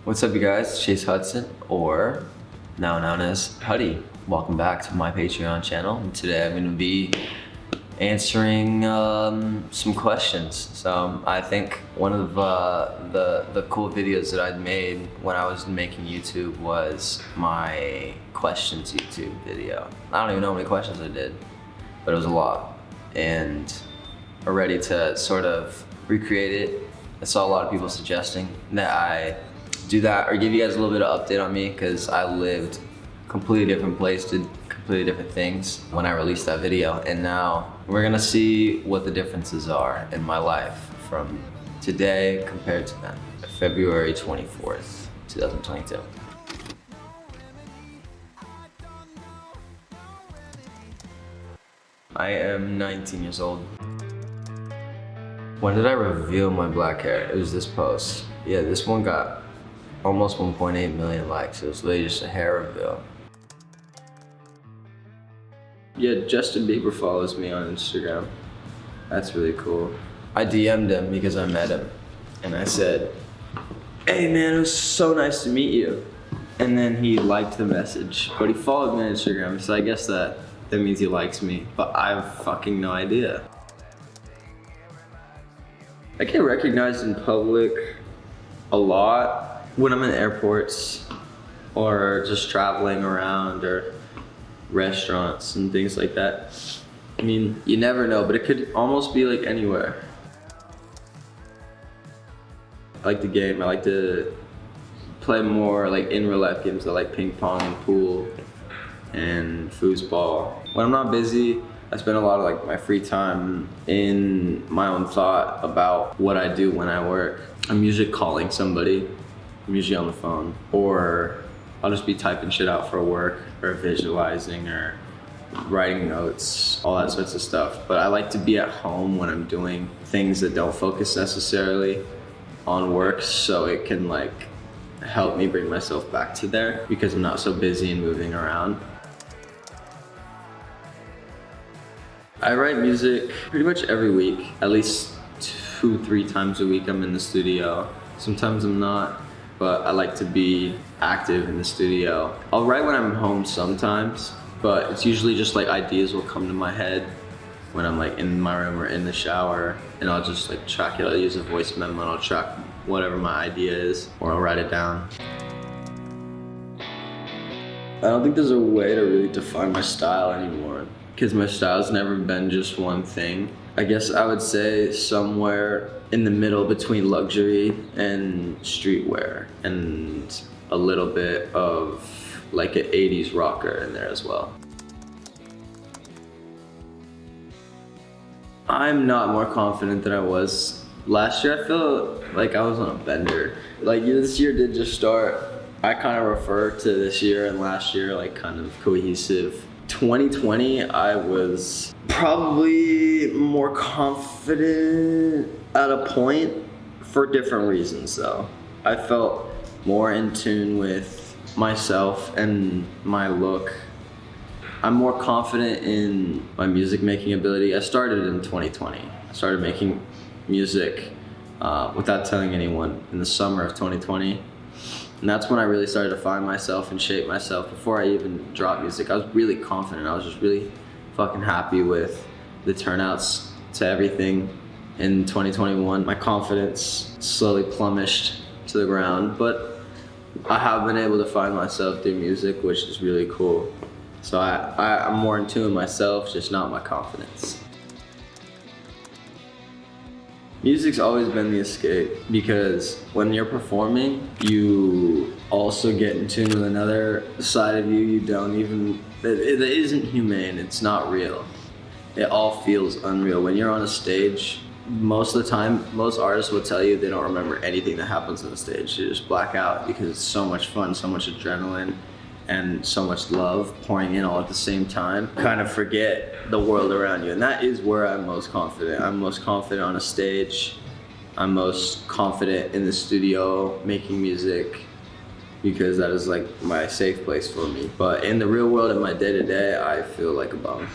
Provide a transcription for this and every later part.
What's up, you guys? Chase Hudson, or now known as Huddy. Welcome back to my Patreon channel. And today I'm going to be answering some questions. So I think one of the cool videos that I'd made when I was making YouTube was my questions YouTube video. I don't even know how many questions I did, but it was a lot. And I'm ready to sort of recreate it. I saw a lot of people suggesting that I do that or give you guys a little bit of update on me, because I lived completely different place, did completely different things when I released that video, and now we're gonna see what the differences are in my life from today compared to then. February 24th, 2022. I am 19 years old. When did I reveal my black hair? It was this post. Yeah, this one got almost 1.8 million likes. It was literally just a hair reveal. Yeah, Justin Bieber follows me on Instagram. That's really cool. I DM'd him because I met him. And I said, hey man, it was so nice to meet you. And then he liked the message. But he followed me on Instagram, so I guess that means he likes me. But I have fucking no idea. I get recognized in public a lot when I'm in airports or just traveling around or restaurants and things like that. I mean, you never know, but it could almost be like anywhere. I like the game. I like to play more like in real life games. I like ping pong and pool and foosball. When I'm not busy, I spend a lot of like my free time in my own thought about what I do when I work. I'm usually calling somebody. I'm usually on the phone, or I'll just be typing shit out for work, or visualizing, or writing notes, all that sorts of stuff. But I like to be at home when I'm doing things that don't focus necessarily on work, so it can like help me bring myself back to there because I'm not so busy and moving around. I write music pretty much every week, at least 2-3 times a week I'm in the studio. Sometimes I'm not, but I like to be active in the studio. I'll write when I'm home sometimes, but it's usually just like ideas will come to my head when I'm like in my room or in the shower, and I'll just like track it. I'll use a voice memo and I'll track whatever my idea is, or I'll write it down. I don't think there's a way to really define my style anymore, because my style's never been just one thing. I guess I would say somewhere in the middle between luxury and streetwear, and a little bit of like an 80s rocker in there as well. I'm not more confident than I was last year. I feel like I was on a bender. Like this year did just start. I kind of refer to this year and last year like kind of cohesive. 2020, I was probably more confident at a point for different reasons though. I felt more in tune with myself and my look. I'm more confident in my music making ability. I started in 2020. I started making music without telling anyone in the summer of 2020. And that's when I really started to find myself and shape myself. Before I even dropped music, I was really confident. I was just really fucking happy with the turnouts to everything. In 2021, my confidence slowly plummeted to the ground, but I have been able to find myself through music, which is really cool. So I'm more in tune with myself, just not my confidence. Music's always been the escape, because when you're performing, you also get in tune with another side of you that isn't humane, it's not real. It all feels unreal. When you're on a stage, most of the time, most artists will tell you they don't remember anything that happens on the stage. They just black out because it's so much fun, so much adrenaline, and so much love pouring in all at the same time. Kind of forget the world around you, and that is where I'm most confident. I'm most confident on a stage. I'm most confident in the studio making music, because that is like my safe place for me. But in the real world, in my day-to-day, I feel like a bum.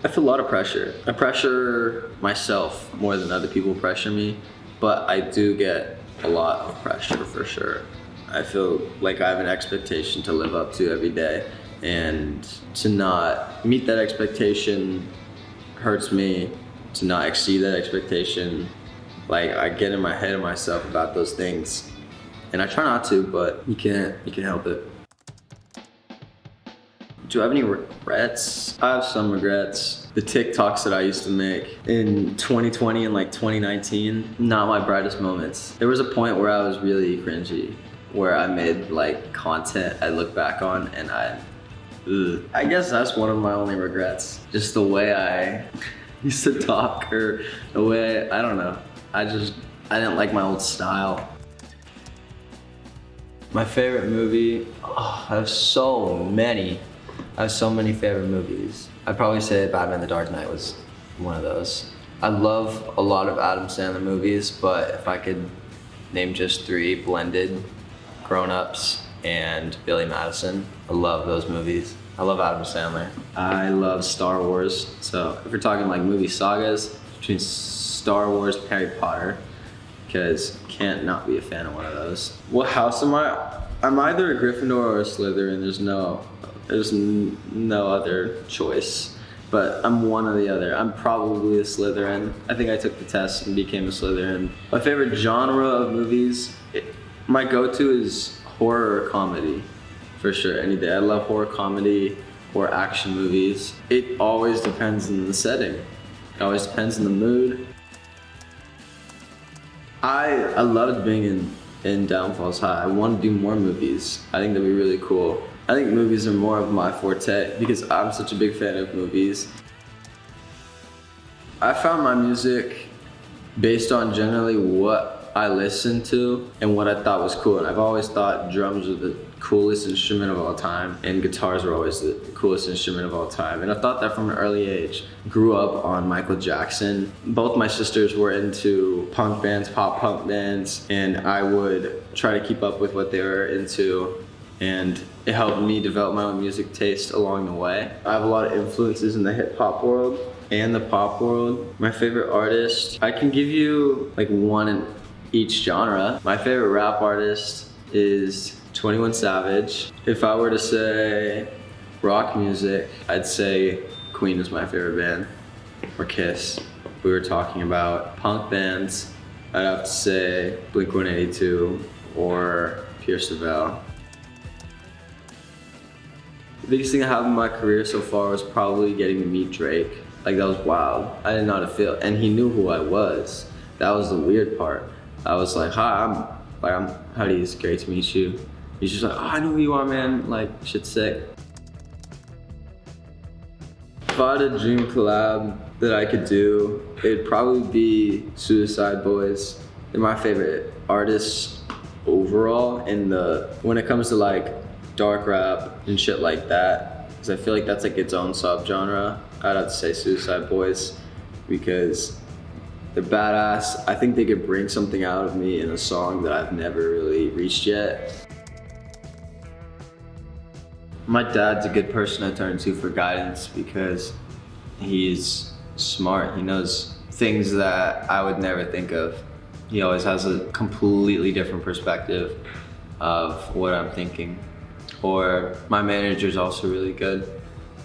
I feel a lot of pressure. I pressure myself more than other people pressure me, but I do get a lot of pressure for sure. I feel like I have an expectation to live up to every day, and to not meet that expectation hurts me. To not exceed that expectation, like I get in my head of myself about those things, and I try not to, but you can't help it. Do I have any regrets? I have some regrets. The TikToks that I used to make in 2020 and like 2019, not my brightest moments. There was a point where I was really cringy, where I made like content I look back on and I guess that's one of my only regrets. Just the way I used to talk, or the way, I don't know. I didn't like my old style. My favorite movie, I have so many. I have so many favorite movies. I'd probably say Batman the Dark Knight was one of those. I love a lot of Adam Sandler movies, but if I could name just 3 blended, Grown Ups and Billy Madison, I love those movies. I love Adam Sandler. I love Star Wars. So if we're talking like movie sagas, between Star Wars and Harry Potter, because can't not be a fan of one of those. What house am I? I'm either a Gryffindor or a Slytherin. There's no other choice, but I'm one or the other. I'm probably a Slytherin. I think I took the test and became a Slytherin. My favorite genre of movies, my go-to is horror or comedy, for sure, any day. I love horror comedy or action movies. It always depends on the setting. It always depends on the mood. I loved being in Downfalls High. I want to do more movies. I think that'd be really cool. I think movies are more of my forte because I'm such a big fan of movies. I found my music based on generally what I listened to and what I thought was cool. And I've always thought drums were the coolest instrument of all time, and guitars were always the coolest instrument of all time. And I thought that from an early age. Grew up on Michael Jackson. Both my sisters were into punk bands, pop punk bands, and I would try to keep up with what they were into. And it helped me develop my own music taste along the way. I have a lot of influences in the hip hop world and the pop world. My favorite artist, I can give you like one in each genre. My favorite rap artist is 21 Savage. If I were to say rock music, I'd say Queen is my favorite band, or Kiss. If we were talking about punk bands, I'd have to say Blink-182 or Pierce the Veil. The biggest thing I have in my career so far was probably getting to meet Drake. Like, that was wild. I didn't know how to feel, and he knew who I was. That was the weird part. I was like, hi, I'm Huddy, it's great to meet you. He's just like, oh, I know who you are, man. Like, shit's sick. If I had a dream collab that I could do, it'd probably be Suicide Boys. They're my favorite artists overall, when it comes to like dark rap and shit like that, because I feel like that's like its own subgenre. I'd have to say Suicide Boys because they're badass. I think they could bring something out of me in a song that I've never really reached yet. My dad's a good person I turn to for guidance because he's smart. He knows things that I would never think of. He always has a completely different perspective of what I'm thinking. Or my manager's also really good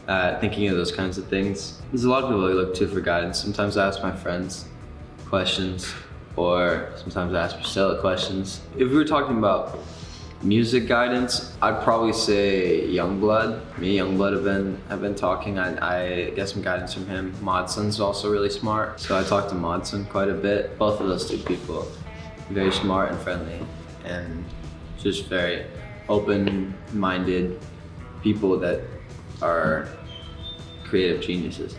at thinking of those kinds of things. There's a lot of people I look to for guidance. Sometimes I ask my friends questions, or sometimes I ask Priscilla questions. If we were talking about music guidance, I'd probably say Youngblood. Me and Youngblood have been talking. I get some guidance from him. Modson's also really smart, so I talk to Modson quite a bit. Both of those two people, very smart and friendly, and just very open-minded people that are creative geniuses.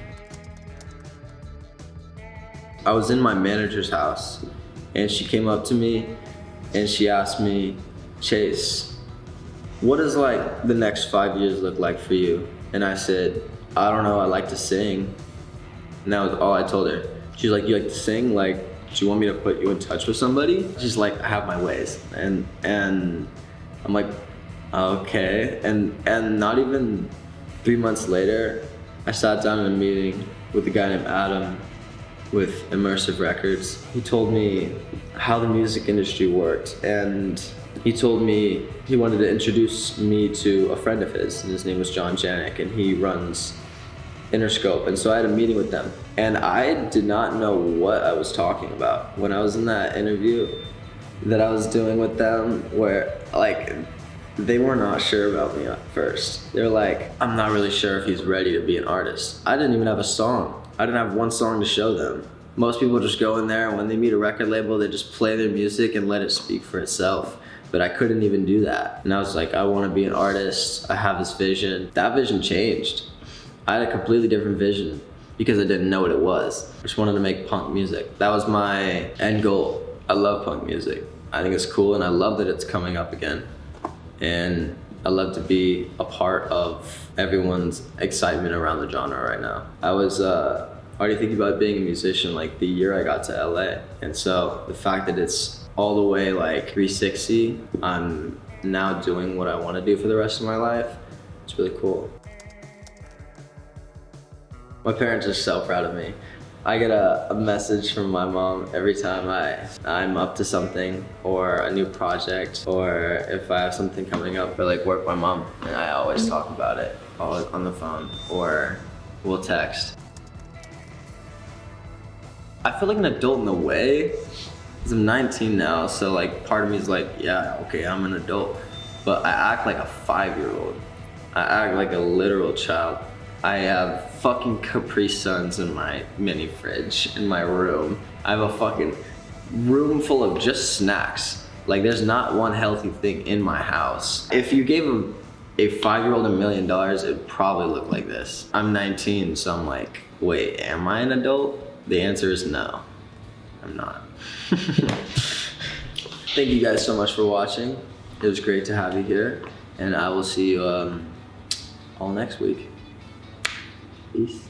I was in my manager's house and she came up to me and she asked me, Chase, what does like the next 5 years look like for you? And I said, I don't know, I like to sing. And that was all I told her. She's like, you like to sing? Like, do you want me to put you in touch with somebody? She's like, I have my ways. And I'm like, okay. And not even 3 months later, I sat down in a meeting with a guy named Adam, with Immersive Records. He told me how the music industry worked, and he told me he wanted to introduce me to a friend of his, and his name was John Janik, and he runs Interscope. And so I had a meeting with them, and I did not know what I was talking about when I was in that interview that I was doing with them, where like they were not sure about me at first. They're like, I'm not really sure if he's ready to be an artist. I didn't even have a song. I didn't have one song to show them. Most people just go in there, and when they meet a record label, they just play their music and let it speak for itself. But I couldn't even do that. And I was like, I want to be an artist. I have this vision. That vision changed. I had a completely different vision because I didn't know what it was. I just wanted to make punk music. That was my end goal. I love punk music. I think it's cool, and I love that it's coming up again. And I love to be a part of everyone's excitement around the genre right now. I was already thinking about being a musician like the year I got to LA. And so the fact that it's all the way like 360, I'm now doing what I want to do for the rest of my life. It's really cool. My parents are so proud of me. I get a message from my mom every time I'm up to something, or a new project, or if I have something coming up for like work with my mom, and I always talk about it on the phone, or we'll text. I feel like an adult in a way, because I'm 19 now, so like part of me is like, yeah, okay, I'm an adult, but I act like a 5-year-old. I act like a literal child. I have fucking Capri Suns in my mini fridge in my room. I have a fucking room full of just snacks. Like there's not one healthy thing in my house. If you gave a 5-year-old $1 million, it would probably look like this. I'm 19, so I'm like, wait, am I an adult? The answer is no, I'm not. Thank you guys so much for watching. It was great to have you here, and I will see you all next week. Peace.